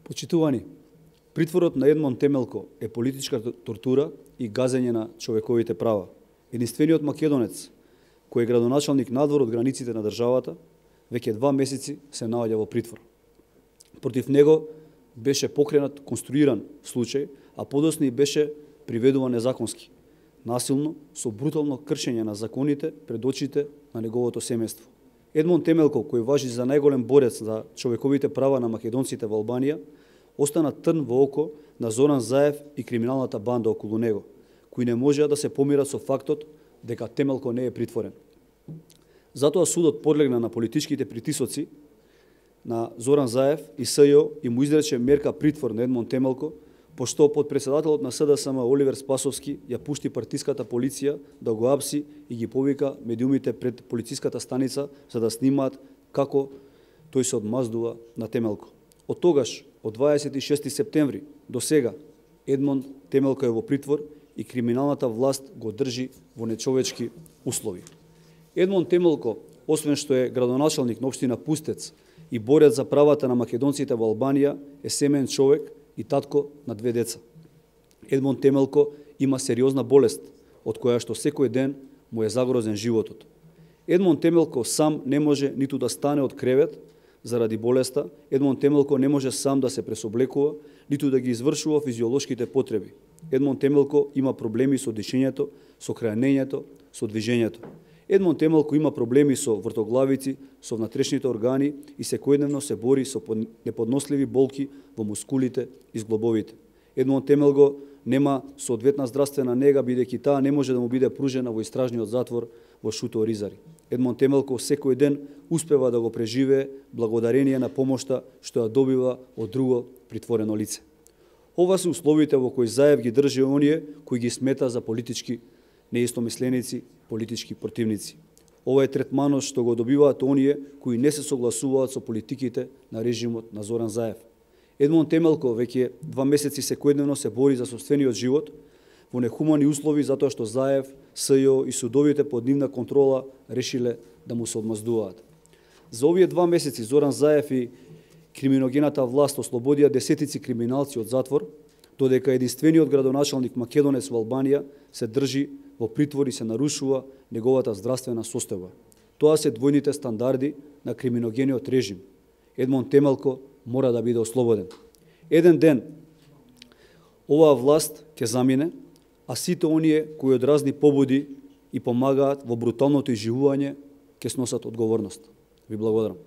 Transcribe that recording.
Почитувани, притворот на Едмон Темелко е политичка тортура и газење на човековите права. Единствениот македонец, кој е градоначалник надвор од границите на државата, веќе 2 месеци се наоѓа во притвор. Против него беше покренат конструиран случај, а подоцна и беше приведуван незаконски, насилно, со брутално кршење на законите пред очите на неговото семејство. Едмон Темелко, кој важи за најголем борец за човековите права на македонците во Албанија, остана трн во око на Зоран Заев и криминалната банда околу него, кои не можеа да се помират со фактот дека Темелко не е притворен. Затоа судот подлегна на политичките притисоци на Зоран Заев и СЈО и му изрече мерка притвор на Едмон Темелко, пошто подпредседателот на СДСМ Оливер Спасовски ја пушти партиската полиција да го апси и ги повика медиумите пред полициската станица за да снимаат како тој се одмаздува на Темелко. Од тогаш, од 26 септември до сега, Едмон Темелко е во притвор и криминалната власт го држи во нечовечки услови. Едмон Темелко, освен што е градоначалник на општина Пустец и борец за правата на македонците во Албанија, е семеен човек и татко на 2 деца. Едмон Темелко има сериозна болест, од која што секој ден му е загрозен животот. Едмон Темелко сам не може ниту да стане од кревет заради болеста, Едмон Темелко не може сам да се пресоблекува, ниту да ги извршува физиолошките потреби. Едмон Темелко има проблеми со дишењето, со хранењето, со движењето. Едмон Темелко има проблеми со вртоглавици, со внатрешните органи и секојдневно се бори со неподносливи болки во мускулите и зглобовите. Едмон Темелко нема соодветна здравствена нега, бидејќи таа не може да му биде пружена во истражниот затвор во Шуто Оризари. Едмон Темелко секој ден успева да го преживее благодарение на помошта што ја добива од друго притворено лице. Ова се условите во кои Заев ги држи оние кои ги смета за политички неистомисленици, политички противници. Ова е третманот што го добиваат оние кои не се согласуваат со политиките на режимот на Зоран Заев. Едмон Темелко веќе 2 месеци секојдневно се бори за сопствениот живот во нехумани услови затоа што Заев, СЈО и судовите под нивна контрола решиле да му се одмаздуваат. За овие 2 месеци Зоран Заев и криминогената власт ослободија десетици криминалци од затвор, додека единствениот градоначалник македонец во Албанија се држи во притвор и се нарушува неговата здравствена состојба. Тоа се двојните стандарди на криминогениот режим. Едмон Темелко мора да биде ослободен. Еден ден оваа власт ќе замине, а сите оние кои од разни побуди и помагаат во бруталното изживување ќе сносат одговорност. Ви благодарам.